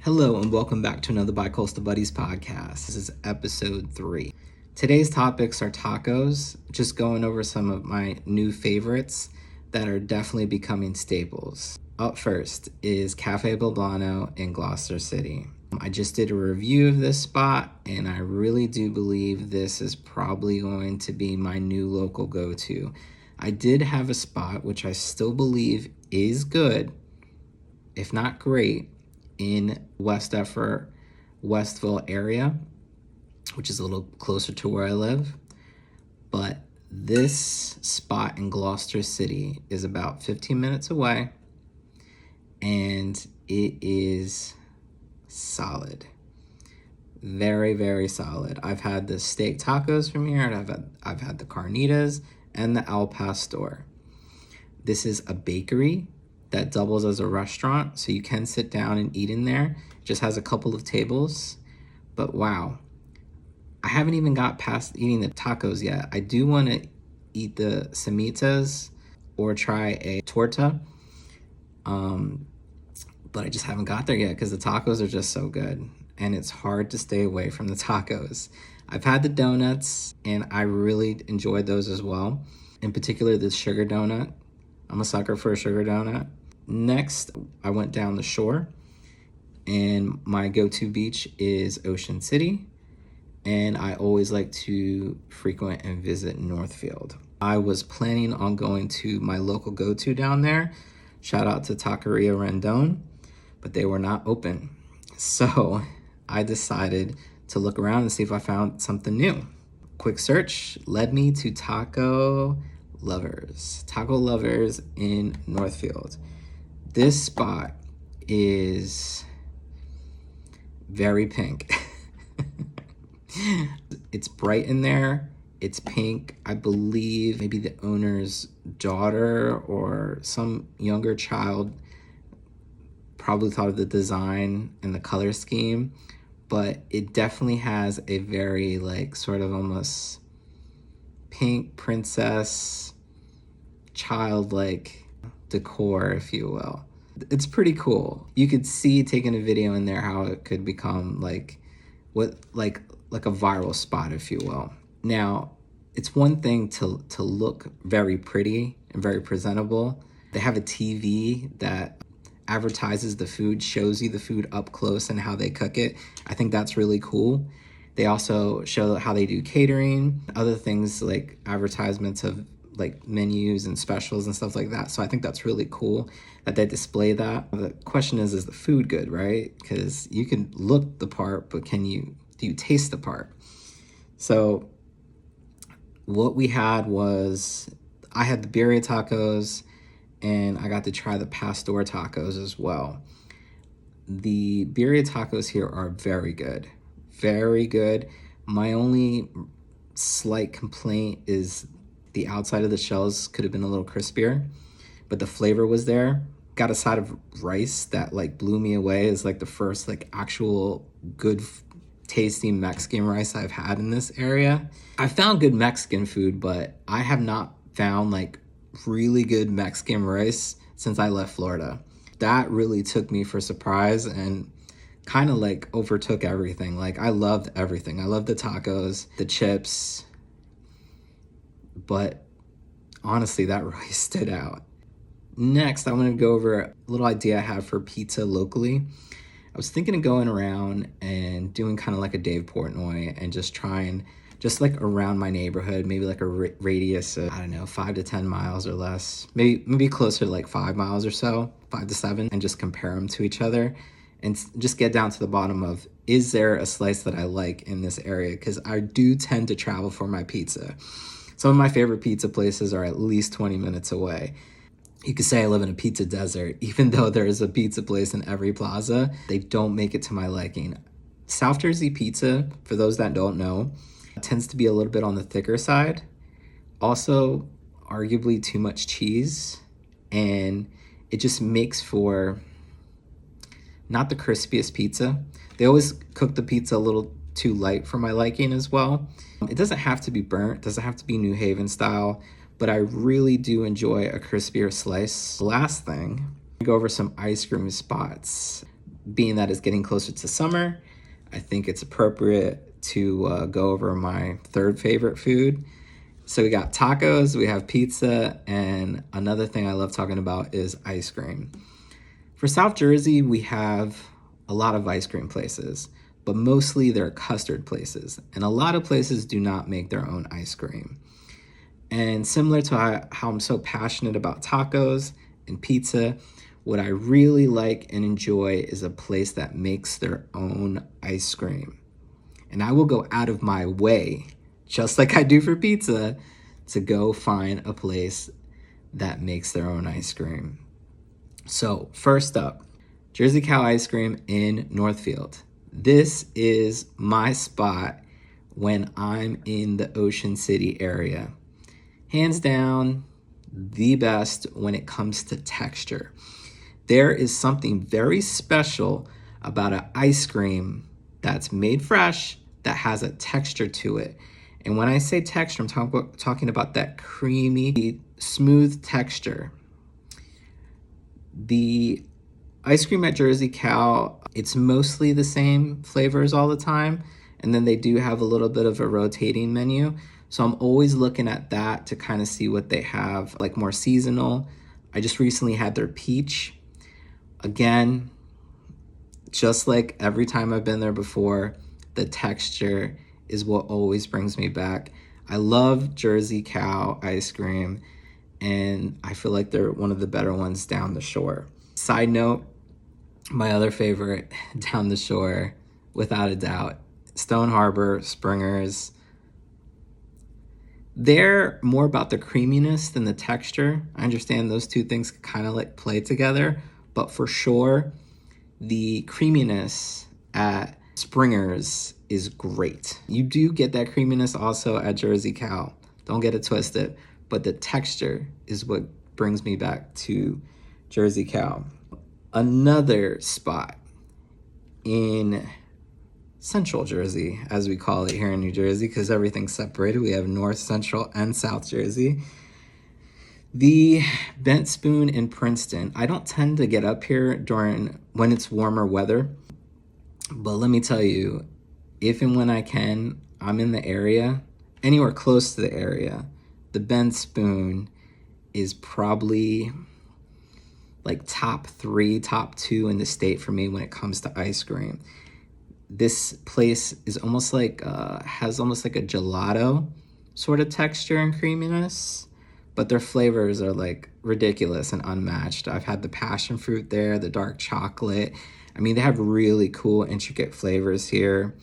Hello and welcome back to another Bicoastal Buddies Podcast. This is episode 3. Today's topics are tacos, just going over some of my new favorites that are definitely becoming staples. Up first is Cafe Poblano in Gloucester City. I just did a review of this spot and I really do believe this is probably going to be my new local go-to. I did have a spot which I still believe is good, if not great, in West Effort, Westville area, which is a little closer to where I live. But this spot in Gloucester City is about 15 minutes away, and it is solid. Very, very solid. I've had the steak tacos from here, and I've had the carnitas and the al pastor. This is a bakery that doubles as a restaurant, so you can sit down and eat in there. It just has a couple of tables, but wow. I haven't even got past eating the tacos yet. I do want to eat the semitas or try a torta, but I just haven't got there yet because the tacos are just so good, and it's hard to stay away from the tacos. I've had the donuts, and I really enjoyed those as well. In particular, the sugar donut. I'm a sucker for a sugar donut. Next, I went down the shore, and my go-to beach is Ocean City, and I always like to frequent and visit Northfield. I was planning on going to my local go-to down there. Shout out to Taqueria Rendon, but they were not open. So I decided to look around and see if I found something new. Quick search led me to Taco Lovers in Northfield. This spot is very pink. It's bright in there. It's pink. I believe maybe the owner's daughter or some younger child probably thought of the design and the color scheme, but it definitely has a very sort of almost pink princess childlike decor, if you will. It's pretty cool. You could see taking a video in there how it could become like a viral spot, if you will. Now, it's one thing to look very pretty and very presentable. They have a TV that advertises the food, shows you the food up close and how they cook it. I think that's really cool. They also show how they do catering, other things like advertisements of menus and specials and stuff like that. So I think that's really cool that they display that. The question is the food good, right? Because you can look the part, but do you taste the part? So what we had was, I had the birria tacos and I got to try the pastor tacos as well. The birria tacos here are very good. Very good. My only slight complaint is the outside of the shells could have been a little crispier, but the flavor was there. Got a side of rice that blew me away. It's the first actual good tasting Mexican rice I've had in this area. I found good Mexican food, but I have not found really good Mexican rice since I left Florida. That really took me for surprise and kind of overtook everything. I loved everything. I loved the tacos, the chips, but honestly, that really stood out. Next, I want to go over a little idea I have for pizza locally. I was thinking of going around and doing kind of like a Dave Portnoy and just trying around my neighborhood, maybe a radius of, 5 to 10 miles or less, maybe closer to 5 miles or so, 5 to 7, and just compare them to each other and just get down to the bottom of, is there a slice that I like in this area? Because I do tend to travel for my pizza. Some of my favorite pizza places are at least 20 minutes away. You could say I live in a pizza desert, even though there's a pizza place in every plaza. They don't make it to my liking. South Jersey pizza, for those that don't know, tends to be a little bit on the thicker side. Also, arguably too much cheese, and it just makes for not the crispiest pizza. They always cook the pizza a little too light for my liking as well. It doesn't have to be burnt, doesn't have to be New Haven style, but I really do enjoy a crispier slice. Last thing, go over some ice cream spots. being that it's getting closer to summer, I think it's appropriate to go over my third favorite food. So we got tacos, we have pizza, and another thing I love talking about is ice cream. For South Jersey, we have a lot of ice cream places, but mostly they're custard places. And a lot of places do not make their own ice cream. And similar to how I'm so passionate about tacos and pizza, what I really like and enjoy is a place that makes their own ice cream. And I will go out of my way, just like I do for pizza, to go find a place that makes their own ice cream. So first up, Jersey Cow Ice Cream in Northfield. This is my spot when I'm in the Ocean City area. Hands down, the best when it comes to texture. There is something very special about an ice cream that's made fresh that has a texture to it. And when I say texture, I'm talking about that creamy, smooth texture. The ice cream at Jersey Cow, it's mostly the same flavors all the time. And then they do have a little bit of a rotating menu. So I'm always looking at that to kind of see what they have, like more seasonal. I just recently had their peach. Again, just like every time I've been there before, the texture is what always brings me back. I love Jersey Cow ice cream, and I feel like they're one of the better ones down the shore. Side note, my other favorite down the shore, without a doubt, Stone Harbor, Springer's. They're more about the creaminess than the texture. I understand those two things kind of like play together, but for sure, the creaminess at Springer's is great. You do get that creaminess also at Jersey Cow. Don't get it twisted, but the texture is what brings me back to Jersey Cow. Another spot in Central Jersey, as we call it here in New Jersey, because everything's separated. We have North, Central, and South Jersey. The Bent Spoon in Princeton. I don't tend to get up here when it's warmer weather, but let me tell you, if and when I can, I'm in the area, anywhere close to the area, the Bent Spoon is probably like top 3, top 2 in the state for me when it comes to ice cream. This place is almost like, has almost like a gelato sort of texture and creaminess, but their flavors are like ridiculous and unmatched. I've had the passion fruit there, the dark chocolate. I mean, they have really cool, intricate flavors here.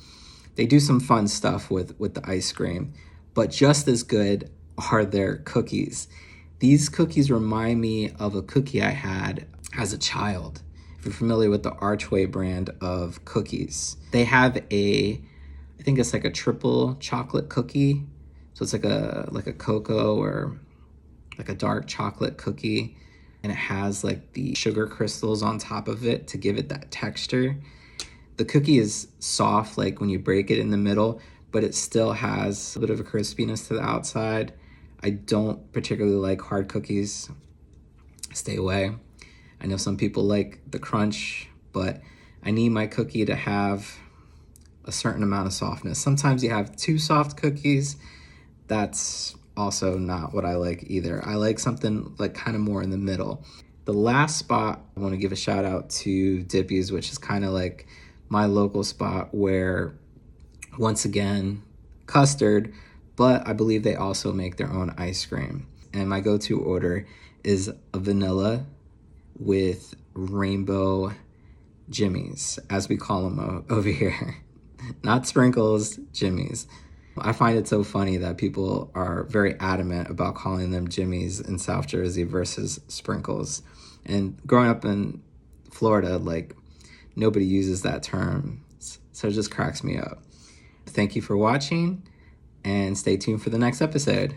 They do some fun stuff with the ice cream, but just as good are their cookies. These cookies remind me of a cookie I had as a child. If you're familiar with the Archway brand of cookies, they have I think it's like a triple chocolate cookie. So it's like a cocoa or like a dark chocolate cookie, and it has like the sugar crystals on top of it to give it that texture. The cookie is soft, like when you break it in the middle, but it still has a bit of a crispiness to the outside. I don't particularly like hard cookies. Stay away. I know some people like the crunch, but I need my cookie to have a certain amount of softness. Sometimes you have too soft cookies. That's also not what I like either. I like something like kind of more in the middle. The last spot, I want to give a shout out to Dippy's, which is kind of like my local spot where, once again, custard, but I believe they also make their own ice cream. And my go-to order is a vanilla with rainbow jimmies, as we call them over here. Not sprinkles, jimmies. I find it so funny that people are very adamant about calling them jimmies in South Jersey versus sprinkles. And growing up in Florida, like, nobody uses that term. So it just cracks me up. Thank you for watching, and stay tuned for the next episode.